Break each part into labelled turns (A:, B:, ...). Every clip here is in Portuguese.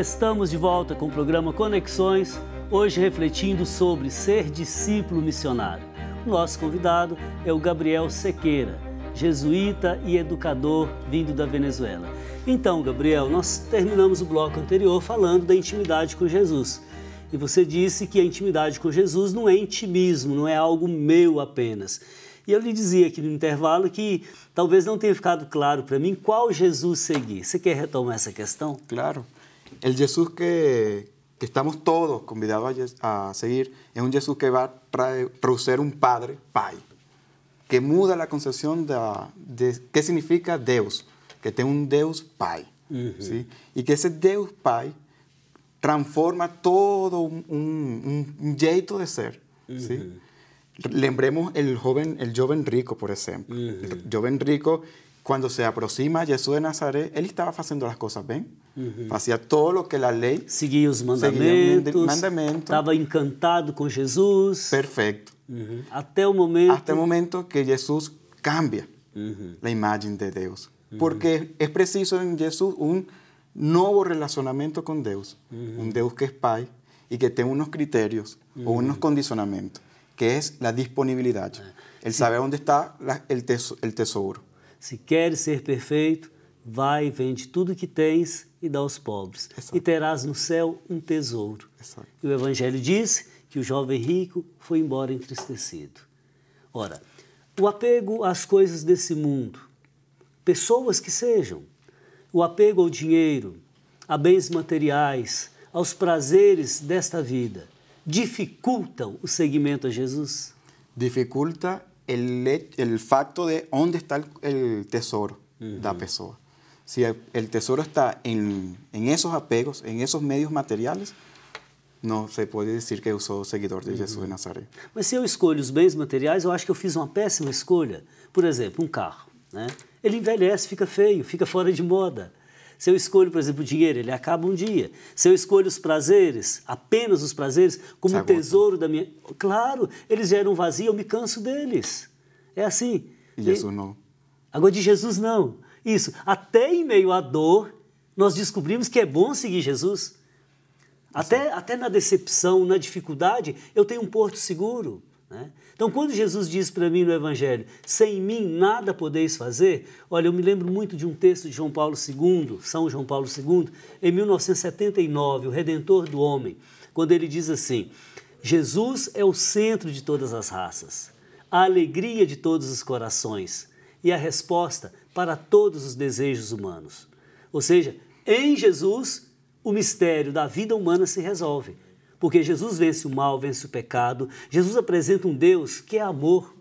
A: Estamos de volta com o programa Conexões, hoje refletindo sobre ser discípulo missionário. O nosso convidado é o Gabriel Sequeira, jesuíta e educador vindo da Venezuela. Então, Gabriel, nós terminamos o bloco anterior falando da intimidade com Jesus. E você disse que a intimidade com Jesus não é intimismo, não é algo meu apenas. E eu lhe dizia aqui no intervalo que talvez não tenha ficado claro para mim qual Jesus seguir. Você quer retomar essa questão?
B: Claro. El Jesús que estamos todos convidados a seguir es un Jesús que va a producir un Padre, Pai, que muda la concepción de qué significa Deus, que tem un Deus Pai, ¿sí? Y que ese Deus Pai transforma todo un jeito de ser, ¿sí? Lembremos el joven rico, por ejemplo. El joven rico, cuando se aproxima a Jesús de Nazaret, él estaba haciendo las cosas bien. Hacía todo lo que la ley
A: seguia os mandamentos, estava encantado com Jesus.
B: Perfecto.
A: Até o momento
B: que Jesús cambia la imagen de Dios. Porque es preciso en Jesús un nuevo relacionamiento con Dios. Un Dios que es Pai y que tiene unos criterios o unos condicionamientos, que es la disponibilidad. El saber dónde está el tesouro.
A: Se queres ser perfeito, vai, vende tudo que tens e dá aos pobres.
B: Exato.
A: E terás no céu um tesouro.
B: Exato.
A: E o Evangelho diz que o jovem rico foi embora entristecido. Ora, o apego às coisas desse mundo, pessoas que sejam, o apego ao dinheiro, a bens materiais, aos prazeres desta vida, dificultam o seguimento a Jesus?
B: Dificulta el facto de dónde está el tesoro da pessoa. Si el tesoro está en esos apegos, en esos medios materiales, não se pode dizer que eu sou seguidor de Jesus de Nazaré.
A: Mas se eu escolho os bens materiais, eu acho que eu fiz uma péssima escolha. Por exemplo, um carro, né? Ele envelhece, fica feio, fica fora de moda. Se eu escolho, por exemplo, o dinheiro, ele acaba um dia. Se eu escolho os prazeres, apenas os prazeres, como um tesouro da minha... Claro, eles geram vazio, eu me canso deles. É assim.
B: E Jesus não.
A: Agora, de Jesus, não. Isso. Até em meio à dor, nós descobrimos que é bom seguir Jesus. Até na decepção, na dificuldade, eu tenho um porto seguro, né? Então, quando Jesus diz para mim no Evangelho, sem mim nada podeis fazer, olha, eu me lembro muito de um texto de João Paulo II, São João Paulo II, em 1979, o Redentor do Homem, quando ele diz assim, Jesus é o centro de todas as raças, a alegria de todos os corações e a resposta para todos os desejos humanos. Ou seja, em Jesus, o mistério da vida humana se resolve. Porque Jesus vence o mal, vence o pecado. Jesus apresenta um Deus que é amor.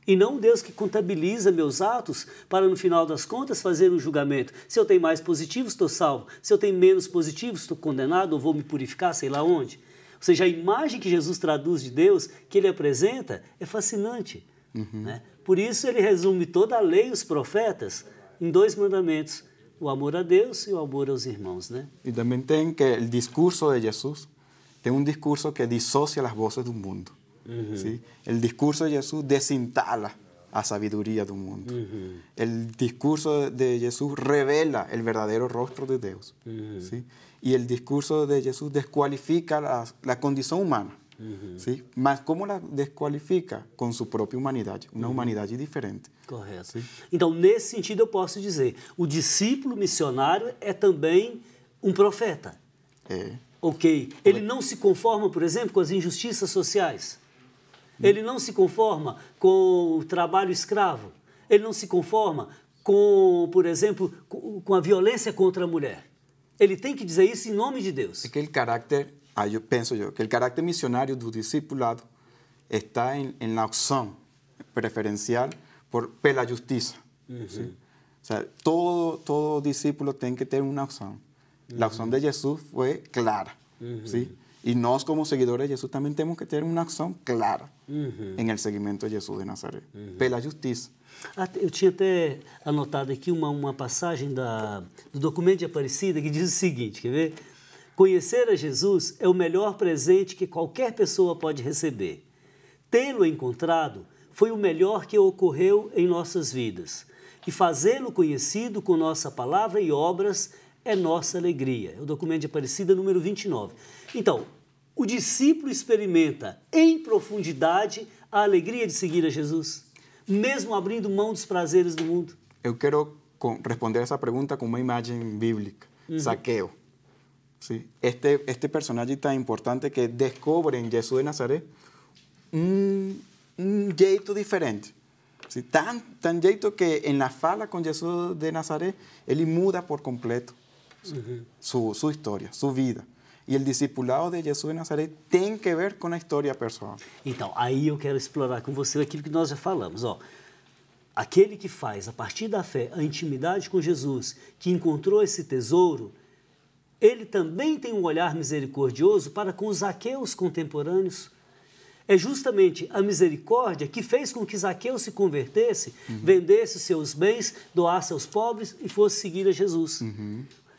A: E não um Deus que contabiliza meus atos para, no final das contas, fazer um julgamento. Se eu tenho mais positivos, estou salvo. Se eu tenho menos positivos, estou condenado ou vou me purificar, sei lá onde. Ou seja, a imagem que Jesus traduz de Deus, que ele apresenta, é fascinante. Né? Por isso ele resume toda a lei e os profetas em 2 mandamentos. O amor a Deus e o amor aos irmãos, né?
B: E também tem que o discurso de Jesus tem um discurso que dissocia as vozes do mundo. ¿Sí? O discurso de Jesus desentala a sabedoria do mundo. O discurso de Jesus revela o verdadeiro rostro de Deus. ¿Sí? E o discurso de Jesus desqualifica a condição humana. ¿Sí? Mas como la desqualifica? Com sua própria humanidade, uma humanidade diferente.
A: Correto.
B: ¿Sí?
A: Então, nesse sentido, eu posso dizer, o discípulo missionário é também um profeta. Ok. Ele não se conforma, por exemplo, com as injustiças sociais. Ele não se conforma com o trabalho escravo. Ele não se conforma com, por exemplo, com a violência contra a mulher. Ele tem que dizer isso em nome de Deus.
B: É que o caráter... penso eu, que o caráter missionário do discipulado está na opção preferencial pela justiça. ¿Sí? O sea, todo discípulo tem que ter uma opção. A opção de Jesus foi clara. ¿Sí? E nós, como seguidores de Jesus, também temos que ter uma opção clara em el seguimento de Jesus de Nazaré, pela justiça.
A: Eu tinha até anotado aqui uma passagem do documento de Aparecida que diz o seguinte, quer ver? Conhecer a Jesus é o melhor presente que qualquer pessoa pode receber. Tê-lo encontrado foi o melhor que ocorreu em nossas vidas. E fazê-lo conhecido com nossa palavra e obras é nossa alegria. É o documento de Aparecida número 29. Então, o discípulo experimenta em profundidade a alegria de seguir a Jesus, mesmo abrindo mão dos prazeres do mundo.
B: Eu quero responder essa pergunta com uma imagem bíblica. Zaqueu. ¿Sí? Este personaje tan importante que descubre en Jesús de Nazaret un jeito diferente. ¿Sí? Tan jeito que en la fala con Jesús de Nazaret, él muda por completo su historia, su vida. E o discipulado de Jesus de Nazaré tem que ver com a história pessoal.
A: Então, aí eu quero explorar com você aquilo que nós já falamos. Aquele que faz, a partir da fé, a intimidade com Jesus, que encontrou esse tesouro, ele também tem um olhar misericordioso para com os Zaqueus contemporâneos. É justamente a misericórdia que fez com que Zaqueu se convertesse, vendesse os seus bens, doasse aos pobres e fosse seguir a Jesus.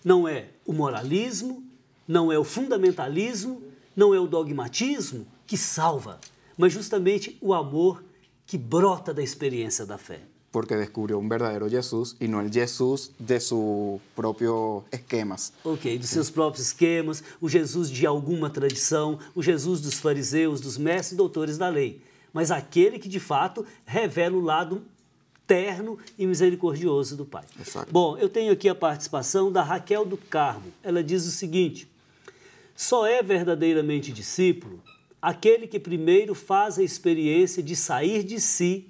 A: Não é o moralismo, não é o fundamentalismo, não é o dogmatismo que salva, mas justamente o amor que brota da experiência da fé.
B: Porque descubriu verdadeiro Jesus e não o Jesus de seus próprios esquemas.
A: Ok, de seus próprios esquemas, o Jesus de alguma tradição, o Jesus dos fariseus, dos mestres e doutores da lei. Mas aquele que, de fato, revela o lado terno e misericordioso do Pai.
B: Exato.
A: Bom, eu tenho aqui a participação da Raquel do Carmo. Ela diz o seguinte: só é verdadeiramente discípulo aquele que primeiro faz a experiência de sair de si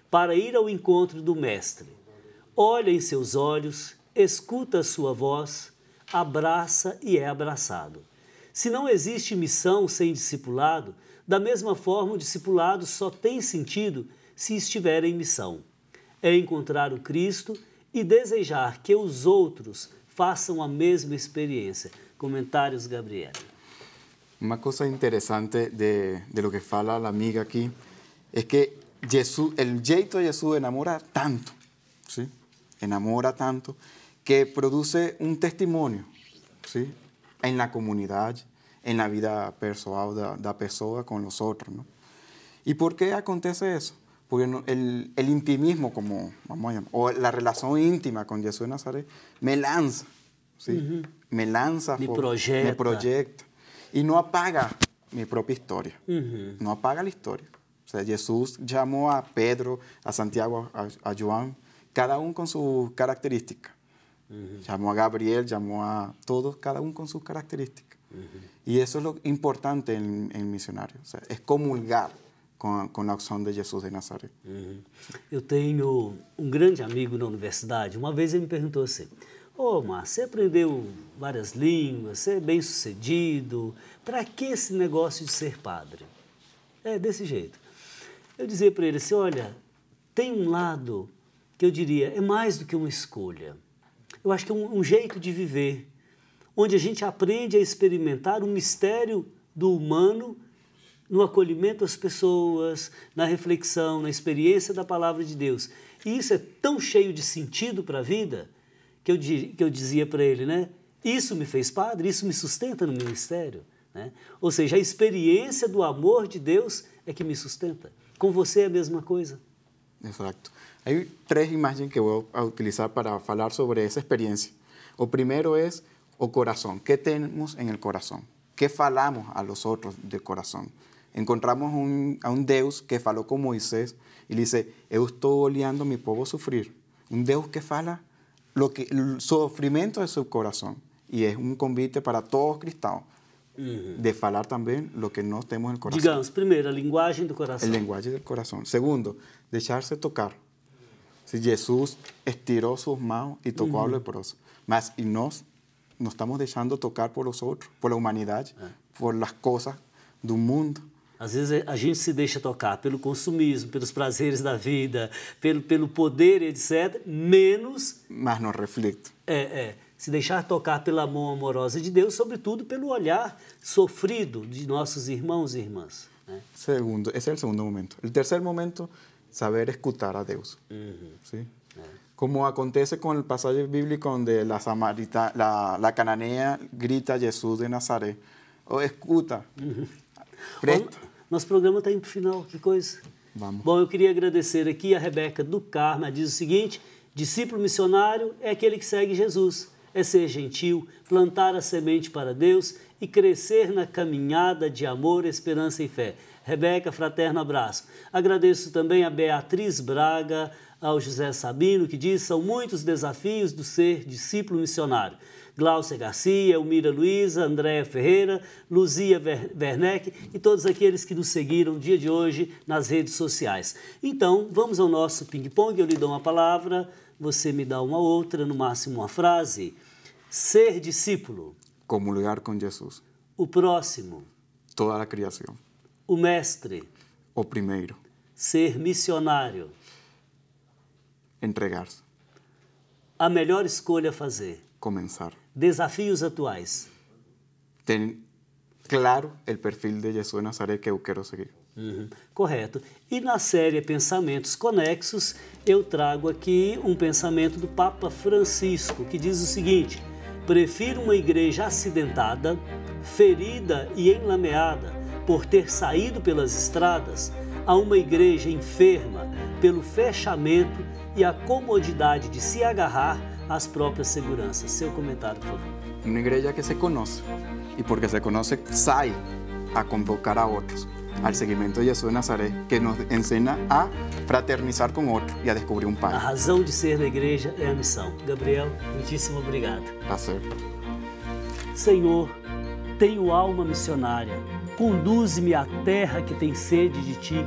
A: para ir ao encontro do Mestre. Olha em seus olhos, escuta a sua voz, abraça e é abraçado. Se não existe missão sem discipulado, da mesma forma o discipulado só tem sentido se estiver em missão. É encontrar o Cristo e desejar que os outros façam a mesma experiência. Comentários, Gabriel.
B: Uma coisa interessante de lo que fala a amiga aqui é que Jesús, el jeito de Jesús enamora tanto, ¿sí? Enamora tanto que produce un testimonio, ¿sí? En la comunidad, en la vida pessoal da pessoa con los otros, ¿no? ¿Y por qué acontece eso? Porque el intimismo, como vamos a llamar, o la relación íntima con Jesús de Nazaret, me lanza, ¿sí? Me lanza,
A: me
B: proyecta y no apaga mi propia historia, no apaga la historia. O sea, Jesús llamó a Pedro, a Santiago, a Juan, cada uno con sus características. Llamó a Gabriel, llamó a todos, cada uno con sus características. Y eso es lo importante en misionario, o sea, es comulgar com a ação de Jesus de Nazaré.
A: Eu tenho um grande amigo na universidade. Uma vez ele me perguntou assim: Márcio, você aprendeu várias línguas, você é bem sucedido, para que esse negócio de ser padre? É desse jeito. Eu dizia para ele assim: olha, tem um lado que eu diria é mais do que uma escolha. Eu acho que é um jeito de viver, onde a gente aprende a experimentar o mistério do humano no acolhimento às pessoas, na reflexão, na experiência da palavra de Deus. E isso é tão cheio de sentido para a vida que eu dizia para ele, né? Isso me fez padre, isso me sustenta no ministério, né? Ou seja, a experiência do amor de Deus é que me sustenta. Com você é a mesma coisa.
B: Exato. Há três imagens que eu vou utilizar para falar sobre essa experiência. O primeiro é o coração. O que temos em el coração? O que falamos a los outros de coração? Encontramos a um Deus que falou com Moisés e disse: eu estou olhando meu povo sofrer. Um Deus que fala o sofrimento de seu coração. E é um convite para todos os cristãos de falar também o que nós temos no coração.
A: Digamos, primeiro, a linguagem do coração.
B: A linguagem do coração. Segundo, deixar-se tocar. Se Jesus estirou suas mãos e tocou ao leproso, mas e nós estamos deixando tocar por os outros, por a humanidade, por as coisas do mundo.
A: Às vezes a gente se deixa tocar pelo consumismo, pelos prazeres da vida, pelo poder, etc., menos...
B: Mas não reflete.
A: Se deixar tocar pela mão amorosa de Deus, sobretudo pelo olhar sofrido de nossos irmãos e irmãs. Né?
B: Segundo, esse é o segundo momento. O terceiro momento, saber escutar a Deus. ¿Sí? Como acontece com o passagem bíblico onde a cananea grita a Jesus de Nazaré: escuta, presta.
A: Nosso programa está indo para o final, que coisa.
B: Vamos.
A: Bom, eu queria agradecer aqui a Rebeca do Carmo. Ela diz o seguinte: discípulo missionário é aquele que segue Jesus, é ser gentil, plantar a semente para Deus e crescer na caminhada de amor, esperança e fé. Rebeca, fraterno abraço. Agradeço também a Beatriz Braga, ao José Sabino, que diz: são muitos desafios do ser discípulo missionário. Gláucia Garcia, Elmira Luiza, Andréa Ferreira, Luzia Werneck e todos aqueles que nos seguiram no dia de hoje nas redes sociais. Então, vamos ao nosso ping-pong. Eu lhe dou uma palavra, você me dá uma outra, no máximo uma frase. Ser discípulo.
B: Comungar com Jesus.
A: O próximo.
B: Toda a criação.
A: O mestre.
B: O primeiro.
A: Ser missionário.
B: Entregar-se.
A: A melhor escolha a fazer.
B: Começar.
A: Desafios atuais.
B: Ter claro o perfil de Jesus de Nazaré que eu quero seguir.
A: Correto. E na série Pensamentos Conexos, eu trago aqui um pensamento do Papa Francisco, que diz o seguinte: prefiro uma igreja acidentada, ferida e enlameada por ter saído pelas estradas, a uma igreja enferma pelo fechamento e a comodidade de se agarrar às próprias seguranças. Seu comentário, por favor.
B: Uma igreja que se conhece e porque se conhece sai a convocar a outros ao seguimento de Jesus de Nazaré, que nos ensina a fraternizar com outros e a descobrir um Pai.
A: A razão de ser da igreja é a missão. Gabriel, muitíssimo obrigado.
B: Tá certo.
A: Senhor, tenho alma missionária. Conduze-me à terra que tem sede de Ti.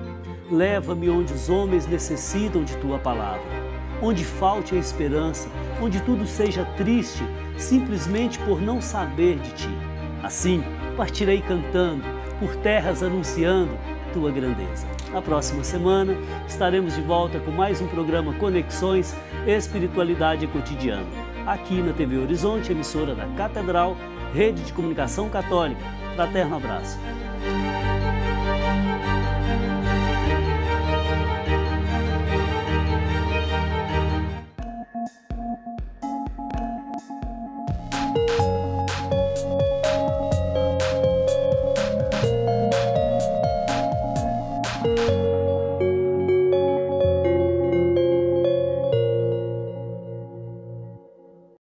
A: Leva-me onde os homens necessitam de Tua palavra. Onde falte a esperança, onde tudo seja triste, simplesmente por não saber de Ti. Assim, partirei cantando, por terras anunciando Tua grandeza. Na próxima semana, estaremos de volta com mais um programa Conexões Espiritualidade Cotidiana. Aqui na TV Horizonte, emissora da Catedral, Rede de Comunicação Católica. Fraterno abraço.